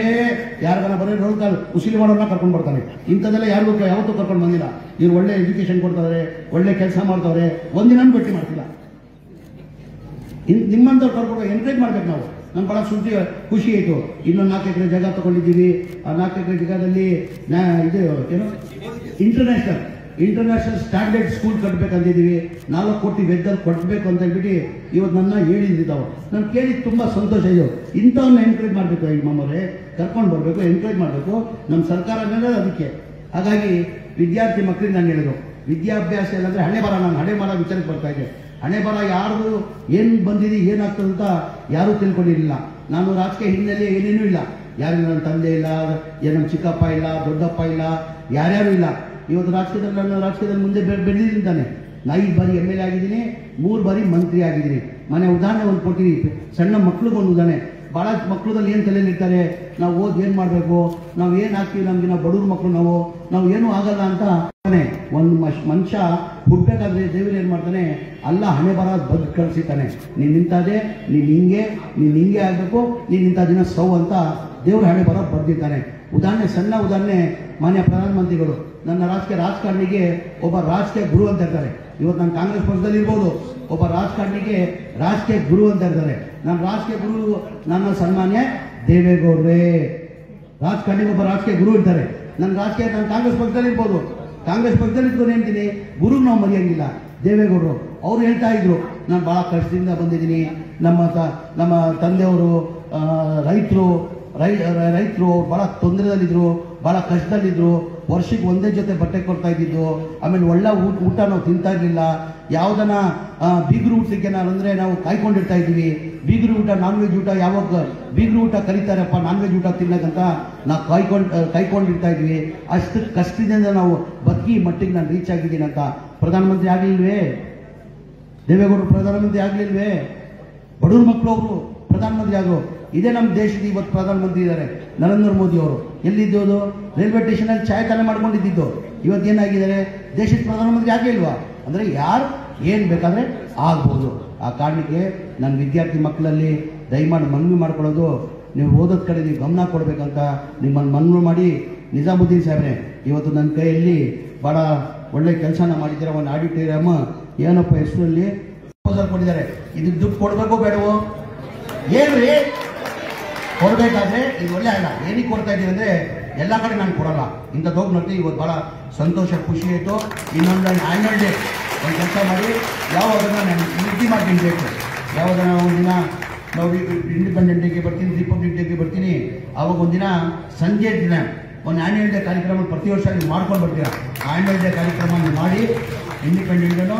Speaker 2: ಯಾರಿಗಾನ ಬರೀ ರೋಲ್ ಕಾಲ್ ಉಸಿಲಿ ಮಾಡೋರನ್ನ ಕರ್ಕೊಂಡು ಬರ್ತಾನೆ. ಇಂಥದ್ದೆಲ್ಲ ಯಾರಿಗೂ ಯಾವತ್ತೂ ಕರ್ಕೊಂಡು ಬಂದಿಲ್ಲ. ಇವ್ರು ಒಳ್ಳೆ ಎಜುಕೇಷನ್ ಕೊಡ್ತಾರೆ, ಒಳ್ಳೆ ಕೆಲಸ ಮಾಡ್ತಾರೆ, ಒಂದಿನ ಭೇಟಿ ಮಾಡ್ತಿಲ್ಲ. ನಿಮ್ಮಂಥವ್ರು ಕರ್ಕೊಂಡು ಎನ್ಕರೇಜ್ ಮಾಡ್ಬೇಕು ನಾವು. ನಮ್ಗೆ ಭಾಳ ಖುಷಿ ಆಯಿತು. ಇನ್ನೊಂದು 4 ಎಕರೆ ಜಾಗ ತೊಗೊಂಡಿದ್ದೀವಿ. ಆ 4 ಎಕರೆ ಜಾಗದಲ್ಲಿ ಇದು ಏನು ಇಂಟರ್ನ್ಯಾಷನಲ್ ಸ್ಟ್ಯಾಂಡರ್ಡ್ ಸ್ಕೂಲ್ ಕಟ್ಟಬೇಕಂತಿದ್ದೀವಿ. 4 ಕೋಟಿ ವೆಚ್ಚದಲ್ಲಿ ಕೊಡಬೇಕು ಅಂತ ಹೇಳ್ಬಿಟ್ಟು ಇವತ್ತು ನನ್ನ ಹೇಳಿದ್ದಾವೆ. ನಾನು ಕೇಳಿ ತುಂಬ ಸಂತೋಷ ಇದೆ. ಇಂಥವನ್ನ ಎನ್ಕರೇಜ್ ಮಾಡಬೇಕು. ಇಮಾಮವರೇ ಕರ್ಕೊಂಡು ಬರಬೇಕು, ಎನ್ಕರೇಜ್ ಮಾಡಬೇಕು. ನಮ್ಮ ಸರ್ಕಾರ ಅನ್ನೋದು ಅದಕ್ಕೆ. ಹಾಗಾಗಿ ವಿದ್ಯಾರ್ಥಿ ಮಕ್ಕಳಿಗೆ ನಾನು ಹೇಳಿದ್ರು, ವಿದ್ಯಾಭ್ಯಾಸ ಇಲ್ಲಾಂದರೆ ಹಣೆ ಬರ. ನಾನು ಹಣೆ ಬರ ವಿಚಾರಕ್ಕೆ ಬರ್ತಾ ಇದ್ದೆ. ಹಣೆ ಬರ ಯಾರ್ದು ಏನು ಬಂದಿದೆ ಏನಾಗ್ತದೆ ಅಂತ ಯಾರೂ ತಿಳ್ಕೊಂಡಿರಲಿಲ್ಲ. ನಾನು ರಾಜಕೀಯ ಹಿನ್ನೆಲೆ ಏನೇನೂ ಇಲ್ಲ. ಯಾರು ನನ್ನ ತಂದೆ ಇಲ್ಲ, ನನ್ನ ಚಿಕ್ಕಪ್ಪ ಇಲ್ಲ, ದೊಡ್ಡಪ್ಪ ಇಲ್ಲ, ಯಾರ್ಯಾರು ಇಲ್ಲ. ಇವತ್ತು ರಾಜಕೀಯದಲ್ಲಿ ಮುಂದೆ ಬೆಳೆದಿದ್ದಾನೆ. 5 ಬಾರಿ MLA ಆಗಿದ್ದೀನಿ, 3 ಬಾರಿ ಮಂತ್ರಿ ಆಗಿದ್ದೀನಿ. ಮನೆ ಉದಾಹರಣೆ ಒಂದು ಕೊಟ್ಟಿದ್ದೀನಿ. ಸಣ್ಣ ಮಕ್ಳಿಗೊಂದು ಉದಾಹರಣೆ. ಭಾಳ ಮಕ್ಕಳದಲ್ಲಿ ಏನು ತಲೆಯಲ್ಲಿರ್ತಾರೆ, ನಾವು ಓದಿ ಏನು ಮಾಡಬೇಕು, ನಾವು ಏನು ಆಗ್ತೀವಿ, ನಮಗೆ ನಾವು ಬಡವ್ರ ಮಕ್ಕಳು, ನಾವು ಏನೂ ಆಗಲ್ಲ ಅಂತ. ಒಂದು ಮನುಷ್ಯ ಹುಡ್ಬೇಕಾದ್ರೆ ದೇವರು ಏನು ಮಾಡ್ತಾನೆ, ಅಲ್ಲ ಹಣೆ ಬರ ಬದುಕು ಕಳಿಸಿತಾನೆ. ನೀನು ನಿಂತಾದೆ, ನೀನು ಹಿಂಗೆ ಆಗಬೇಕು, ನೀನು ಇಂಥ ದಿನ ಸೌ ಅಂತ ದೇವ್ರ ಹಣೆ ಬರ ಬರ್ದಿದ್ದಾನೆ. ಉದಾಹರಣೆ, ಸಣ್ಣ ಉದಾಹರಣೆ, ಮಾನ್ಯ ಪ್ರಧಾನಮಂತ್ರಿಗಳು ನನ್ನ ರಾಜಕಾರಣಿಗೆ ಒಬ್ಬ ರಾಜಕೀಯ ಗುರು ಅಂತ ಇರ್ತಾರೆ. ಇವತ್ತು ನಾನು ಕಾಂಗ್ರೆಸ್ ಪಕ್ಷದಲ್ಲಿ ಇರ್ಬೋದು, ಒಬ್ಬ ರಾಜಕಾರಣಿಗೆ ರಾಜಕೀಯ ಗುರು ಅಂತ ಇರ್ತಾರೆ. ನನ್ನ ರಾಜಕೀಯ ಗುರು ನನ್ನ ಸನ್ಮಾನ್ಯ ದೇವೇಗೌಡರೇ. ರಾಜಕಾರಣಿಗೆ ಒಬ್ಬ ರಾಜಕೀಯ ಗುರು ಇರ್ತಾರೆ. ನಾನು ಕಾಂಗ್ರೆಸ್ ಪಕ್ಷದಲ್ಲಿ ಇರ್ಬೋದು, ಕಾಂಗ್ರೆಸ್ ಪಕ್ಷದಲ್ಲಿ ಇಟ್ಕೊಂಡು ಹೇಳ್ತೀನಿ, ಗುರು ನಾವು ಮರೆಯಂಗಿಲ್ಲ. ದೇವೇಗೌಡರು ಅವ್ರು ಹೇಳ್ತಾ ಇದ್ರು, ನಾನು ಭಾಳ ಕಷ್ಟದಿಂದ ಬಂದಿದ್ದೀನಿ. ನಮ್ಮ ತಂದೆಯವರು ರೈತರು ಭಾಳ ತೊಂದರೆದಲ್ಲಿದ್ದರು, ಭಾಳ ಕಷ್ಟದಲ್ಲಿದ್ದರು. ವರ್ಷಕ್ಕೆ ಒಂದೇ ಜೊತೆ ಬಟ್ಟೆ ಕೊಡ್ತಾ ಇದ್ದಿದ್ದು. ಆಮೇಲೆ ಒಳ್ಳೆ ಊಟ ನಾವು ತಿಂತಾ ಇರಲಿಲ್ಲ. ಯಾವುದನ್ನ ಬೀಗರು ಊಟಕ್ಕೆ ಅಂದರೆ ನಾವು ಕಾಯ್ಕೊಂಡಿರ್ತಾ ಇದ್ದೀವಿ. ಬೀಗರು ಊಟ, ನಾನ್ ವೆಜ್ ಊಟ, ಯಾವಾಗ ಬೀಗರು ಊಟ ಕರೀತಾರಪ್ಪ ನಾನ್ ವೆಜ್ ಊಟ ತಿನ್ನಕ್ಕಂತ ನಾವು ಕಾಯ್ಕೊಂಡಿರ್ತಾ ಇದ್ವಿ. ಅಷ್ಟು ಕಷ್ಟದಿಂದ ನಾವು ಬದುಕಿ ಮಟ್ಟಿಗೆ ನಾನು ರೀಚ್ ಆಗಿದ್ದೀನಿ ಅಂತ. ಪ್ರಧಾನಮಂತ್ರಿ ಆಗಲಿಲ್ವೇ ದೇವೇಗೌಡರು? ಪ್ರಧಾನಮಂತ್ರಿ ಆಗಲಿಲ್ವೇ? ಬಡವ್ರ ಮಕ್ಕಳು ಅವರು ಪ್ರಧಾನಮಂತ್ರಿ ಆಗೋ. ಇದೇ ನಮ್ಮ ದೇಶದ ಇವತ್ತು ಪ್ರಧಾನಮಂತ್ರಿ ಇದ್ದಾರೆ ನರೇಂದ್ರ ಮೋದಿ ಅವರು. ಎಲ್ಲಿದ್ದೋದು? ರೈಲ್ವೆ ಸ್ಟೇಷನಲ್ಲಿ ಚಾಯಖಾನೆ ಮಾಡ್ಕೊಂಡಿದ್ದು. ಇವತ್ತು ಏನಾಗಿದ್ದಾರೆ? ದೇಶದ ಪ್ರಧಾನಮಂತ್ರಿ ಆಗಿಲ್ವಾ? ಅಂದರೆ ಯಾರು ಏನು ಬೇಕಾದರೆ ಆಗ್ಬೋದು. ಆ ಕಾರಣಕ್ಕೆ ನನ್ನ ವಿದ್ಯಾರ್ಥಿ ಮಕ್ಕಳಲ್ಲಿ ದಯಮಾಡಿ ಮನವಿ ಮಾಡ್ಕೊಳ್ಳೋದು, ನೀವು ಓದೋದ ಕಡೆ ನೀವು ಗಮನ ಕೊಡಬೇಕಂತ ನಿಮ್ಮನ್ನು ಮನವಿ ಮಾಡಿ, ನಿಜಾಮುದ್ದೀನ್ ಸಾಹೇಬ್ರೆ ಇವತ್ತು ನನ್ನ ಕೈಯಲ್ಲಿ ಭಾಳ ಒಳ್ಳೆ ಕೆಲಸನ ಮಾಡಿದ್ದೀರ. ಒಂದು ಆಡಿಟೋರಿಯಮ್ ಏನಪ್ಪ ಹೆಸರಲ್ಲಿ ಪ್ರಪೋಸಲ್ ಕೊಟ್ಟಿದ್ದಾರೆ. ಇದಕ್ಕೆ ದುಡ್ಡು ಕೊಡಬೇಕೋ ಬೇಡವೋ ಏನ್ರಿ? ಕೊಡಬೇಕಾದ್ರೆ ಇದು ಒಳ್ಳೆ ಅಲ್ಲ. ಏನಕ್ಕೆ ಕೊಡ್ತಾ ಇದ್ದೀವಿ ಅಂದರೆ ಎಲ್ಲ ಕಡೆ ನಾನು ಕೊಡಲ್ಲ. ಇಂಥದ್ದು ಹೋಗಿ ನೋಡ್ತೀವಿ. ಇವತ್ತು ಭಾಳ ಸಂತೋಷ ಖುಷಿ ಆಯಿತು. ಇನ್ನೊಂದು ಆ್ಯನ್ಯುವಲ್ ಡೇ ಒಂದು ಕೆಲಸ ಮಾಡಿ ಯಾವಾಗನ್ನ ನಾನು ನಿದ್ದೆ ಮಾಡ್ತೀನಿ ಬೇಕು. ಯಾವಾಗನ್ನ ಒಂದಿನ ನಾವು ಇಂಡಿಪೆಂಡೆಂಟ್ ಡೇಗೆ ಬರ್ತೀನಿ, ರಿಪಬ್ಲಿಕ್ ಡೇಗೆ ಬರ್ತೀನಿ. ಆವಾಗ ಒಂದಿನ ಸಂಜೆ ದಿನ ಒಂದು ಆ್ಯನ್ಯುವಲ್ ಡೇ ಕಾರ್ಯಕ್ರಮ ಪ್ರತಿ ವರ್ಷ ನೀವು ಮಾಡ್ಕೊಂಡು ಬರ್ತೀರ. ಆ್ಯನ್ಯುವಲ್ ಡೇ ಕಾರ್ಯಕ್ರಮ ನೀವು ಮಾಡಿ, ಇಂಡಿಪೆಂಡೆಂಟ್ ಡೇನೋ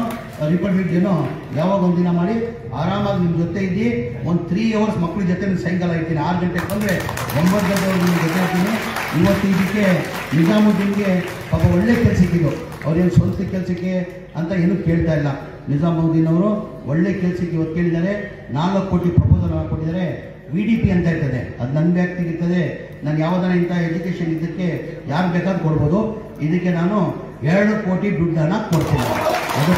Speaker 2: ರಿಪಬ್ಲಿಕ್ ಡೇನೋ ಯಾವಾಗ ಒಂದಿನ ಮಾಡಿ ಆರಾಮಾಗಿ ನಿಮ್ಮ ಜೊತೆ ಇದ್ದು ಒಂದು 3 hours ಮಕ್ಕಳ ಜೊತೆ ಸಾಯಂಕಾಲ ಇರ್ತೀನಿ. 6 ಗಂಟೆಗೆ ಬಂದರೆ 9 ಗಂಟೆವರೆಗೂ ನಿಮ್ಮ ಜೊತೆ ಇರ್ತೀನಿ. ಇವತ್ತು ಇದಕ್ಕೆ ನಿಜಾಮುದ್ದೀನ್ಗೆ ಪಾಪ ಒಳ್ಳೆ ಕೆಲಸಕ್ಕಿದ್ದು, ಅವ್ರೇನು ಸ್ವಂತ ಕೆಲಸಕ್ಕೆ ಅಂತ ಏನೂ ಕೇಳ್ತಾ ಇಲ್ಲ. ನಿಜಾಮುದ್ದೀನ್ ಅವರು ಒಳ್ಳೆ ಕೆಲಸಕ್ಕೆ ಇವತ್ತು ಕೇಳಿದ್ದಾರೆ. 4 ಕೋಟಿ ಪ್ರಪೋಸಲ್ ಕೊಟ್ಟಿದ್ದಾರೆ. VDP ಅಂತ ಇರ್ತದೆ, ಅದು ನನ್ನ ವ್ಯಕ್ತಿಗೆ ಇರ್ತದೆ. ನಾನು ಯಾವುದಾರ ಇಂಥ ಎಜುಕೇಷನ್ ಇದಕ್ಕೆ ಯಾರು ಬೇಕಾದ್ರೂ ಕೊಡ್ಬೋದು. ಇದಕ್ಕೆ ನಾನು 2 ಕೋಟಿ ದುಡ್ಡನ್ನು ಕೊಡ್ತೀನಿ. ಅದು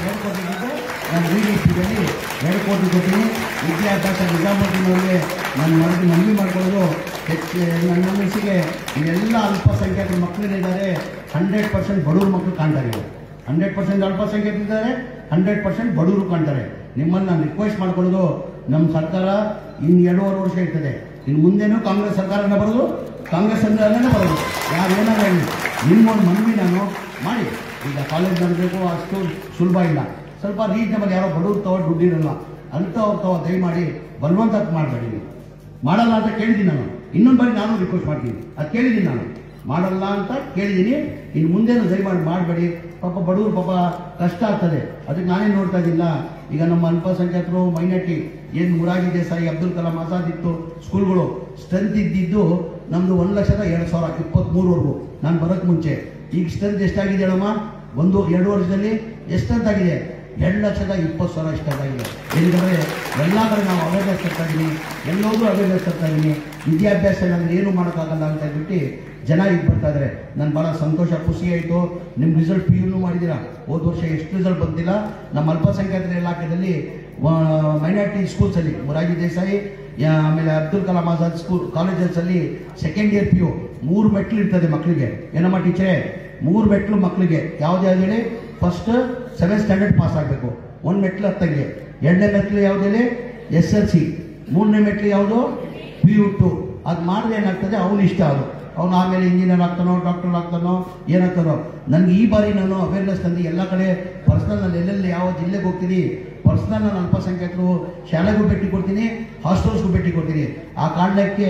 Speaker 2: 2 ಕೋಟಿ ದುಡ್ಡು ನಾನು VDPಯಲ್ಲಿ 2 ಕೋಟಿ ಕೊಡ್ತೀನಿ. ವಿದ್ಯಾಭ್ಯಾಸ ನಿಜಾಮುದ್ದೀನ್ ಅವರಿಗೆ ನಾನು ಮನವಿ ಮಾಡ್ಕೊಳ್ಳೋದು, ನನ್ನ ಮನಸ್ಸಿಗೆ ಇವೆಲ್ಲ ಅಲ್ಪಸಂಖ್ಯಾತರ ಮಕ್ಕಳಿದ್ದಾರೆ. 100% ಬಡವ್ರ ಮಕ್ಕಳು ಕಾಣ್ತಾರೆ. 100% ಅಲ್ಪಸಂಖ್ಯಾತರಿದ್ದಾರೆ, 100% ಬಡವರು ಕಾಣ್ತಾರೆ. ನಿಮ್ಮನ್ನು ನಾನು ರಿಕ್ವೆಸ್ಟ್ ಮಾಡ್ಕೊಳ್ಳೋದು, ನಮ್ಮ ಸರ್ಕಾರ ಇನ್ನು 2.5 ವರ್ಷ ಇರ್ತದೆ. ಇನ್ನು ಮುಂದೇನೂ ಕಾಂಗ್ರೆಸ್ ಸರ್ಕಾರನೇ ಬರೋದು, ಕಾಂಗ್ರೆಸ್ ಸರ್ಕಾರನೇ ಬರೋದು. ಯಾರು ಏನಾದ್ರು ಹೇಳಿ ನಿಮ್ಗೊಂದು ಮನವಿ ನಾನು ಮಾಡಿ. ಈಗ ಕಾಲೇಜ್ ಮಾಡಬೇಕು ಅಷ್ಟು ಸುಲಭ ಇಲ್ಲ. ಸ್ವಲ್ಪ ರೀಸನಬಲ್ ಯಾರೋ ಬಡವ್ರು ತಗೊಂಡು ದುಡ್ಡಿರಲ್ಲ ಅಂಥವ್ರು ದಯಮಾಡಿ ಬಲವಂತ ಮಾಡಬೇಡಿ. ನೀವು ಮಾಡಲ್ಲ ಅಂತ ಕೇಳಿದ್ದೀನಿ ನಾನು. ಇನ್ನೊಂದು ಬಾರಿ ನಾನು ರಿಕ್ವೆಸ್ಟ್ ಮಾಡ್ತೀನಿ. ಅದು ಕೇಳಿದ್ದೀನಿ ನಾನು, ಮಾಡಲ್ಲ ಅಂತ ಕೇಳಿದ್ದೀನಿ. ಇನ್ನು ಮುಂದೇನು ದಯಮಾಡಿ ಮಾಡಬೇಡಿ. ಪಾಪ ಬಡವರು ಪಾಪ ಕಷ್ಟ ಆಗ್ತದೆ. ಅದಕ್ಕೆ ನಾನೇನು ನೋಡ್ತಾ ಇದ್ದಿಲ್ಲ. ಈಗ ನಮ್ಮ ಅಲ್ಪಸಂಖ್ಯಾತರು ಮೈನಾರಿಟಿ ಏನು ಮೊರಾರ್ಜಿ ದೇಸಾಯಿ, ಅಬ್ದುಲ್ ಕಲಾಂ ಆಜಾದ್ ಇತ್ತು ಸ್ಕೂಲ್ಗಳು ಸ್ಟ್ರೆಂತ್ ಇದ್ದಿದ್ದು ನಮ್ಮದು 1,02,023ವರೆಗೂ ನಾನು ಬರೋಕ್ಕೆ ಮುಂಚೆ. ಈಗ ಸ್ಟ್ರೆಂತ್ ಎಷ್ಟಾಗಿದೆ ಹೇಳಮ್ಮ? 1-2 ವರ್ಷದಲ್ಲಿ ಎಷ್ಟಂತ ಆಗಿದೆ? 2,20,000 ಇಷ್ಟಾಗಿದೆ. ಏಕೆಂದರೆ ಎಲ್ಲ ಕಡೆ ನಾವು ಅವೇರ್ನೆಸ್ ತರ್ತಾ ಇದ್ದೀನಿ, ಎಲ್ಲೋದ್ರೂ ಅವೇರ್ನೆಸ್ ತರ್ತಾ ಇದ್ದೀನಿ. ವಿದ್ಯಾಭ್ಯಾಸ ಅಂದರೆ ಏನು ಮಾಡೋಕ್ಕಾಗಲ್ಲ ಅಂತ ಹೇಳ್ಬಿಟ್ಟು ಜನ ಈಗ ಬರ್ತಾ ಇದ್ದಾರೆ. ನಾನು ಭಾಳ ಸಂತೋಷ ಖುಷಿ ಆಯಿತು. ನಿಮ್ಮ ರಿಸಲ್ಟ್ PU ಮಾಡಿದ್ದೀರಾ. ಹೋದ ವರ್ಷ ಎಷ್ಟು ರಿಸಲ್ಟ್ ಬಂದಿಲ್ಲ. ನಮ್ಮ ಅಲ್ಪಸಂಖ್ಯಾತರ ಇಲಾಖೆಯಲ್ಲಿ ಮೈನಾರಿಟಿ ಸ್ಕೂಲ್ಸಲ್ಲಿ ಮೊರಾರ್ಜಿ ದೇಸಾಯಿ, ಆಮೇಲೆ ಅಬ್ದುಲ್ ಕಲಾಂ ಆಜಾದ್ ಸ್ಕೂಲ್ ಕಾಲೇಜಸಲ್ಲಿ 2nd year PU 3 ಮೆಟ್ಲು ಇರ್ತದೆ ಮಕ್ಕಳಿಗೆ. ಏನಮ್ಮ ಟೀಚರೇ? 3 ಮೆಟ್ಲು ಮಕ್ಕಳಿಗೆ. ಯಾವ್ದು ಹೇಳಿ? ಫಸ್ಟ್ 7th standard ಪಾಸ್ ಆಗಬೇಕು, 1 ಮೆಟ್ಲು ಹತ್ತಂಗೆ. 2ನೇ ಮೆಟ್ಲು ಯಾವ್ದು ಹೇಳಿ? SLC. 3ನೇ ಮೆಟ್ಲು ಯಾವುದು? PU2. ಅದು ಮಾಡಿದ್ರೆ ಏನಾಗ್ತದೆ? ಅವನು ಇಷ್ಟ ಅದು. ಅವನು ಆಮೇಲೆ ಇಂಜಿನಿಯರ್ ಆಗ್ತಾನೋ, ಡಾಕ್ಟರ್ ಆಗ್ತಾನೋ, ಏನಾಗ್ತಾನೋ. ನನಗೆ ಈ ಬಾರಿ ನಾನು ಅವೇರ್ನೆಸ್ ತಂದು ಎಲ್ಲ ಕಡೆ ಪರ್ಸ್ನಲ್ ನಾನು ಎಲ್ಲೆಲ್ಲಿ ಯಾವ ಜಿಲ್ಲೆಗೆ ಹೋಗ್ತೀನಿ ಪರ್ಸ್ನಲ್ ನಾನು ಅಲ್ಪಸಂಖ್ಯಾತರು ಶಾಲೆಗೂ ಭೇಟಿ ಕೊಡ್ತೀನಿ, ಹಾಸ್ಟೆಲ್ಸ್ಗೂ ಭೇಟಿ ಕೊಡ್ತೀನಿ. ಆ ಕಾರಣಕ್ಕೆ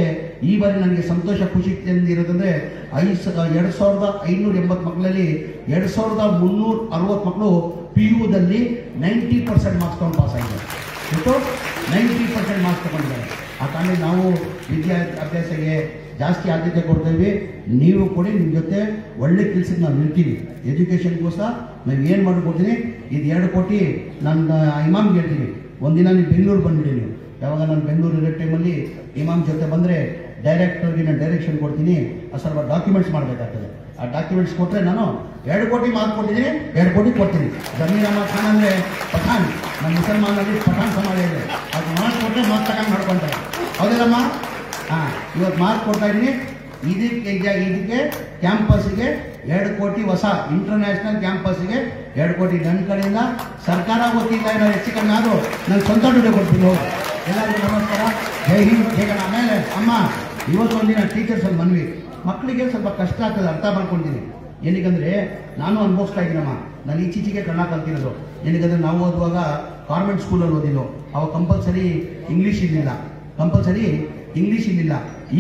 Speaker 2: ಈ ಬಾರಿ ನನಗೆ ಸಂತೋಷ ಖುಷಿ ತಂದಿರೋದಂದರೆ 2,580 ಮಕ್ಕಳಲ್ಲಿ 2,360 ಮಕ್ಕಳು PUದಲ್ಲಿ 90% ಮಾರ್ಕ್ಸ್ ತಗೊಂಡು ಪಾಸ್ ಆಗಿದ್ದಾರೆ. 90% ಮಾರ್ಕ್ಸ್ ತಗೊಂಡಿದ್ದಾರೆ. ಆ ಕಾರಣ ನಾವು ವಿದ್ಯಾಭ್ಯಾಸಕ್ಕೆ ಜಾಸ್ತಿ ಆದ್ಯತೆ ಕೊಡ್ತೇವೆ. ನೀವು ಕೊಡಿ, ನಿಮ್ಮ ಜೊತೆ ಒಳ್ಳೆ ಕೆಲಸಕ್ಕೆ ನಾವು ನಿಲ್ತೀವಿ. ಎಜುಕೇಷನ್ಗೋಸ್ಕರ ನಾವು ಏನು ಮಾಡಿಕೊಡ್ತೀನಿ. ಇದು 2 ಕೋಟಿ ನನ್ನ ಇಮಾಮ್ಗೆ ಹೇಳ್ತೀನಿ. ಒಂದಿನ ನೀವು ಬೆಂಗಳೂರು ಬಂದುಬಿಡಿ. ನೀವು ಯಾವಾಗ ನಾನು ಬೆಂಗಳೂರು ಇರೋ ಟೈಮಲ್ಲಿ ಇಮಾಮ್ ಜೊತೆ ಬಂದರೆ ಡೈರೆಕ್ಟರ್ಗೆ ನಾನು ಡೈರೆಕ್ಷನ್ ಕೊಡ್ತೀನಿ. ಸ್ವಲ್ಪ ಡಾಕ್ಯುಮೆಂಟ್ಸ್ ಮಾಡಬೇಕಾಗ್ತದೆ. ಆ ಡಾಕ್ಯುಮೆಂಟ್ಸ್ ಕೊಟ್ಟರೆ ನಾನು 2 ಕೋಟಿ ಮಾರ್ಕ್ ಕೊಟ್ಟಿದ್ದೀನಿ, 2 ಕೋಟಿ ಕೊಡ್ತೀನಿ. ಜಮೀರ್ ಅಹಮದ್ ಖಾನ್ ಅಂದರೆ ಪಠಾಣ್, ನಮ್ಮ ಮುಸಲ್ಮಾನಲ್ಲಿ ಪಠಾಣ್ ಸಮಾಜ ಇದೆ. ಅದು ಮಾರ್ಕ್ ಕೊಟ್ಟರೆ ಮಾರ್ಕ್ ತಗೊಂಡು ಮಾಡ್ಕೊತಾರೆ. ಹೌದಿಲ್ಲಮ್ಮ? ಹಾಂ, ಇವತ್ತು ಮಾರ್ಕ್ ಕೊಡ್ತಾ ಇದ್ದೀನಿ. ಇದಕ್ಕೆ ಕ್ಯಾಂಪಸ್ಗೆ 2 ಕೋಟಿ, ಹೊಸ ಇಂಟರ್ನ್ಯಾಷನಲ್ ಕ್ಯಾಂಪಸ್ಗೆ 2 ಕೋಟಿ ನನ್ನ ಕಡೆಯಿಂದ. ಸರ್ಕಾರ ಗೊತ್ತಿಲ್ಲ ಏನೋ ಹೆಚ್ಚು ಕಮ್ಮಿ ಆದರೂ ನಾನು ಸ್ವಂತ ದುಡ್ಡು ಕೊಡ್ತೀನಿ. ಹೋಗಿ ಎಲ್ಲರಿಗೂ ನಮಸ್ಕಾರ, ಜೈ ಹಿಂದ್. ಈಗ ಆಮೇಲೆ ಅಮ್ಮ ಇವತ್ತು ಒಂದಿನ ಟೀಚರ್ಸಲ್ಲಿ ಮನವಿ. ಮಕ್ಕಳಿಗೆ ಸ್ವಲ್ಪ ಕಷ್ಟ ಆಗ್ತದೆ, ಅರ್ಥ ಮಾಡ್ಕೊಳ್ತೀನಿ. ಏನಕ್ಕಂದರೆ ನಾನು ಅನುಭವಿಸ್ತಾ ಇದ್ದೀನಮ್ಮ. ನಾನು ಈಚೀಚೆಗೆ ಕನ್ನಡ ಕಲ್ತಿರೋದು. ಏನಕ್ಕಂದರೆ ನಾವು ಓದುವಾಗ ಕಾನ್ವೆಂಟ್ ಸ್ಕೂಲಲ್ಲಿ ಓದಿದ್ದು. ಅವಾಗ ಕಂಪಲ್ಸರಿ ಇಂಗ್ಲೀಷ್ ಇರಲಿಲ್ಲ.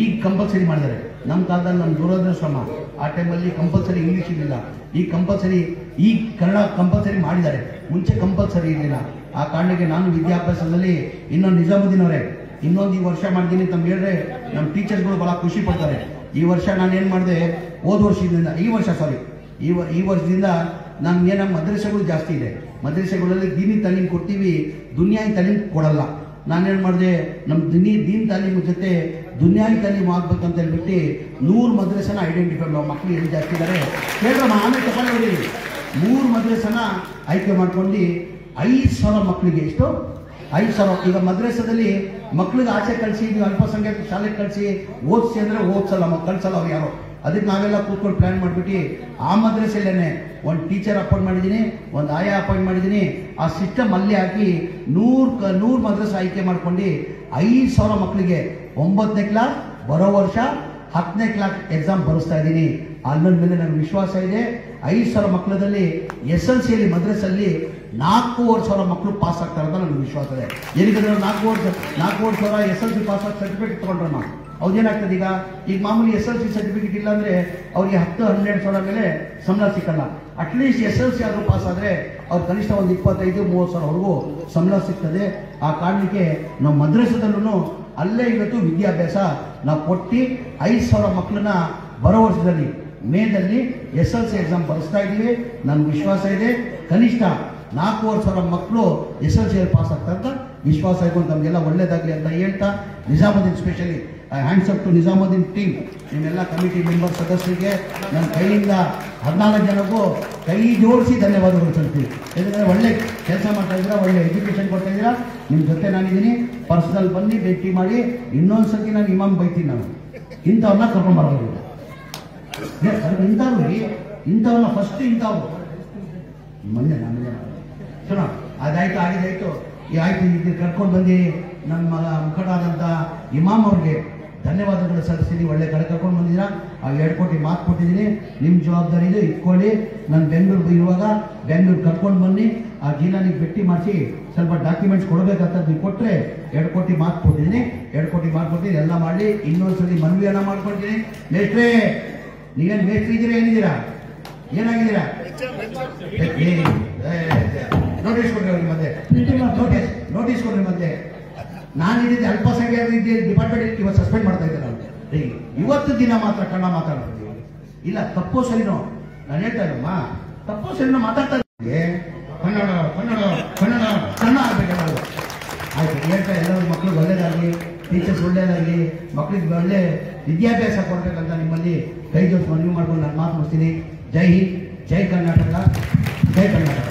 Speaker 2: ಈಗ ಕಂಪಲ್ಸರಿ ಮಾಡಿದ್ದಾರೆ. ನಮ್ಮ ಕಾಲದಲ್ಲಿ ನಮ್ಮ ದುರದೃಷ್ಟಮ್ಮ, ಆ ಟೈಮಲ್ಲಿ ಕಂಪಲ್ಸರಿ ಇಂಗ್ಲೀಷ್ ಇರಲಿಲ್ಲ. ಈಗ ಕನ್ನಡ ಕಂಪಲ್ಸರಿ ಮಾಡಿದ್ದಾರೆ. ಮುಂಚೆ ಕಂಪಲ್ಸರಿ ಇರಲಿಲ್ಲ. ಆ ಕಾರಣಕ್ಕೆ ನಾನು ವಿದ್ಯಾಭ್ಯಾಸದಲ್ಲಿ ಇನ್ನೊಂದು ನಿಜಾಮುದ್ದೀನ್ ಅವರೇ ಇನ್ನೊಂದು ಈ ವರ್ಷ ಮಾಡ್ತೀನಿ ಅಂತ ಹೇಳಿದ್ರೆ ನಮ್ಮ ಟೀಚರ್ಸ್ಗಳು ಭಾಳ ಖುಷಿ ಪಡ್ತಾರೆ. ಈ ವರ್ಷ ನಾನು ಏನು ಮಾಡಿದೆ, ಈ ವರ್ಷದಿಂದ ನಮಗೇನ ಮದ್ರಸೆಗಳು ಜಾಸ್ತಿ ಇದೆ. ಮದ್ರಸೆಗಳಲ್ಲಿ ದೀನಿ ತಾಲೀಮ್ ಕೊಡ್ತೀವಿ, ದುನಿಯಾಯಿ ತಾಲೀಮ್ ಕೊಡಲ್ಲ. ನಾನೇನು ಮಾಡಿದೆ, ನಮ್ಮ ದೀನ್ ತಾಲೀಮ್ ಜೊತೆ ದುನಿಯಾಯಿ ತಾಲೀಮ್ ಆಗ್ಬೇಕಂತ ಹೇಳ್ಬಿಟ್ಟು 100 ಮದ್ರಸನ ಐಡೆಂಟಿಫೈ ಮಾಡೋ ಮಕ್ಕಳು ಎಲ್ಲಿ ಜಾಸ್ತಿ ಇದ್ದಾರೆ ಕೇಳ್ರ. ಆಮೇಲೆ ತಗೊಂಡಿದ್ದೀವಿ 3 ಮದ್ರಸನ ಆಯ್ಕೆ ಮಾಡ್ಕೊಂಡು 5,000 ಮಕ್ಕಳಿಗೆ ಎಷ್ಟು 5,000. ಈಗ ಮದ್ರಸದಲ್ಲಿ ಮಕ್ಳಿಗೆ ಆಚೆ ಕಳಿಸಿ, ನೀವು ಅಲ್ಪಸಂಖ್ಯಾತ ಶಾಲೆಗೆ ಕಳಿಸಿ ಓದಿಸಿ ಅಂದರೆ ಓದಿಸಲ್ಲ, ಕಳ್ಸಲ್ಲ ಅವ್ರು ಯಾರೋ. ಅದಕ್ಕೆ ನಾವೆಲ್ಲ ಕೂತ್ಕೊಂಡು ಪ್ಲಾನ್ ಮಾಡಿಬಿಟ್ಟು ಆ ಮದ್ರಸೆಯಲ್ಲೇ ಒಂದು ಟೀಚರ್ ಅಪಾಯಿಂಟ್ ಮಾಡಿದ್ದೀನಿ, ಒಂದು ಆಯಾ ಅಪಾಯಿಂಟ್ ಮಾಡಿದ್ದೀನಿ. ಆ ಸಿಸ್ಟಮ್ ಅಲ್ಲಿ ಹಾಕಿ 100 ಮದ್ರಸೆ ಆಯ್ಕೆ ಮಾಡ್ಕೊಂಡು 5,000 ಮಕ್ಕಳಿಗೆ 9ನೇ ಕ್ಲಾಸ್ ಬರೋ ವರ್ಷ 10ನೇ ಕ್ಲಾಸ್ ಎಕ್ಸಾಮ್ ಬರೆಸ್ತಾ ಇದ್ದೀನಿ. ಅನ್ನೋದ್ ಮೇಲೆ ನನಗೆ ವಿಶ್ವಾಸ ಇದೆ. 5,000 ಮಕ್ಕಳದಲ್ಲಿ SLCಯಲ್ಲಿ ಮದ್ರಸಲ್ಲಿ 4,500 ಮಕ್ಕಳು ಪಾಸ್ ಆಗ್ತಾರೆ ಅಂತ ನನಗೆ ವಿಶ್ವಾಸ ಇದೆ. ಏನಕ್ಕೆ 4,500 SLC ಪಾಸ್ ಆಗಿ ಸರ್ಟಿಫಿಕೇಟ್ ತಗೊಂಡ್ರೆ ನಾವು ಅವ್ರೇನಾಗ್ತದೆ, ಈಗ ಮಾಮೂಲಿ SLC ಸರ್ಟಿಫಿಕೇಟ್ ಇಲ್ಲ ಅಂದ್ರೆ ಅವ್ರಿಗೆ 10-12 ಸಾವಿರ ಮೇಲೆ ಸಂಬಳ ಸಿಕ್ಕಲ್ಲ. ಅಟ್ಲೀಸ್ಟ್ SLC ಆದ್ರೂ ಪಾಸ್ ಆದ್ರೆ ಅವ್ರು ಕನಿಷ್ಠ ಒಂದು 25-30 ಸಾವಿರವರೆಗೂ ಸಂಬಳ ಸಿಗ್ತದೆ. ಆ ಕಾರಣಕ್ಕೆ ನಾವು ಮದ್ರಸದಲ್ಲೂ ಅಲ್ಲೇ ಇವತ್ತು ವಿದ್ಯಾಭ್ಯಾಸ ನಾವು ಕೊಟ್ಟು 5,000 ಮಕ್ಕಳನ್ನ ಬರೋ ವರ್ಷದಲ್ಲಿ ಮೇದಲ್ಲಿ SLC ಎಕ್ಸಾಮ್ ಬರೆಸ್ತಾ ಇದ್ದೀವಿ. ನನ್ಗೆ ವಿಶ್ವಾಸ ಇದೆ ಕನಿಷ್ಠ 4,500 ಮಕ್ಕಳು SLCಯಲ್ಲಿ ಪಾಸ್ ಆಗ್ತಾರೆ ಅಂತ ವಿಶ್ವಾಸ ಇದೆ. ನಮಗೆಲ್ಲ ಒಳ್ಳೇದಾಗಲಿ ಅಂತ ಹೇಳ್ತಾ, Nizamuddin specially hands up to Nizamuddin team, ನಿಮ್ಮೆಲ್ಲ ಕಮಿಟಿ ಮೆಂಬರ್ ಸದಸ್ಯರಿಗೆ ನನ್ನ ಕೈಯಿಂದ 14 ಜನಕ್ಕೂ ಕೈ ಜೋಡಿಸಿ ಧನ್ಯವಾದಗಳು ಸಲ್ತೀವಿ. ಯಾಕಂದರೆ ಒಳ್ಳೆ ಕೆಲಸ ಮಾಡ್ತಾ ಇದ್ದೀರಾ, ಒಳ್ಳೆ ಎಜುಕೇಷನ್ ಕೊಡ್ತಾ ಇದ್ದೀರಾ. ನಿಮ್ಮ ಜೊತೆ ನಾನಿದ್ದೀನಿ, ಪರ್ಸನಲ್ ಬನ್ನಿ ಭೇಟಿ ಮಾಡಿ. ಇನ್ನೊಂದು ಸರ್ತಿ ನಾನು ಇಮಾಮ್ ಬೈತೀನಿ, ನಾನು ಇಂಥವ್ರನ್ನ ಕರ್ಕೊಂಡ್ಬರೋದು. ಇಂಥವ್ರನ್ನ ಫಸ್ಟ್ ಇಂಥವ್ರು ಮೊನ್ನೆ ಸುಣ ಅದಾಯ್ತು ಆಗಿದಾಯ್ತು ಆಯ್ತು. ಇದು ಕರ್ಕೊಂಡು ಬಂದು ನಮ್ಮ ಮುಖಂಡರಾದಂಥ ಇಮಾಮ್ ಅವ್ರಿಗೆ ಧನ್ಯವಾದಗಳು ಸಲ್ಲಿಸ್ತೀನಿ. ಒಳ್ಳೆ ಕಡೆ ಕರ್ಕೊಂಡು ಬಂದಿದ್ದೀರಾ. ಆ 2 ಕೋಟಿ ಮಾತು ಕೊಟ್ಟಿದ್ದೀನಿ, ನಿಮ್ಮ ಜವಾಬ್ದಾರಿ ಇದೆ, ಇಟ್ಕೊಳ್ಳಿ. ನಾನು ಬೆಂಗಳೂರು ಇರುವಾಗ ಬೆಂಗಳೂರು ಕರ್ಕೊಂಡು ಬನ್ನಿ, ಆ ಜೀಲಾನಿಗೆ ಭೇಟಿ ಮಾಡಿಸಿ ಸ್ವಲ್ಪ ಡಾಕ್ಯುಮೆಂಟ್ಸ್ ಕೊಡಬೇಕಂತದ್ದು ಕೊಟ್ಟರೆ 2 ಕೋಟಿ ಮಾತು ಕೊಟ್ಟಿದ್ದೀನಿ. 2 ಕೋಟಿ ಮಾತು ಕೊಟ್ಟಿದ್ದೀನಿ, ಎಲ್ಲ ಮಾಡಿ ಇನ್ನೊಂದ್ಸಲಿ ಮನವಿಯನ್ನ ಮಾಡ್ಕೊಳ್ತೀನಿ. ಮೇಷ್ಟ್ರೇ, ನೀವೇನು ಮೇಷ್ಟ್ರಿ ಇದ್ದೀರಾ, ಏನಿದ್ದೀರಾ, ಏನಾಗಿದ್ದೀರಾ? ನೋಟಿಸ್ ಕೊಡ್ರಿ ಅವ್ರಿಗೆ, ಮತ್ತೆ ನೋಟಿಸ್ ಕೊಡ್ರಿ. ಮತ್ತೆ ನಾನು ಇದ್ದಿದ್ದು ಅಲ್ಪಸಂಖ್ಯಾತ ಡಿಪಾರ್ಟ್ಮೆಂಟ್ ಇವತ್ತು ಸಸ್ಪೆಂಡ್ ಮಾಡ್ತಾ ಇದ್ದೆ ನಾನು. ಇವತ್ತು ದಿನ ಮಾತ್ರ ಕಣ್ಣ ಮಾತಾಡ್ತೀವಿ. ಇಲ್ಲ ತಪ್ಪೋ ಸರಿನೋ ನಾನು ಹೇಳ್ತಾ ಇದ್ದಮ್ಮ, ತಪ್ಪೋ ಸರಿನೋ ಮಾತಾಡ್ತಾ ಇದ್ದೆ. ಕನ್ನಡ ಕನ್ನಡ ಕನ್ನಡ ಕನ್ನಡ ಆಗ್ಬೇಕಲ್ಲ. ಆಯ್ತು ಹೇಳ್ತಾ ಎಲ್ಲರೂ ಮಕ್ಕಳು ಒಳ್ಳೇದಾಗಲಿ, ಟೀಚರ್ಸ್ ಒಳ್ಳೇದಾಗಲಿ, ಮಕ್ಕಳಿಗೆ ಒಳ್ಳೆ ವಿದ್ಯಾಭ್ಯಾಸ ಕೊಡ್ಬೇಕಂತ ನಿಮ್ಮಲ್ಲಿ ಕೈ ಜೋಡಿಸಿ ಮನವಿ ಮಾಡ್ಕೊಂಡು ನಾನು ಮಾತು ಮುಗಿಸ್ತೀನಿ. ಜೈ ಹಿಂದ್, ಜೈ ಕರ್ನಾಟಕ, ಜೈ ಕರ್ನಾಟಕ.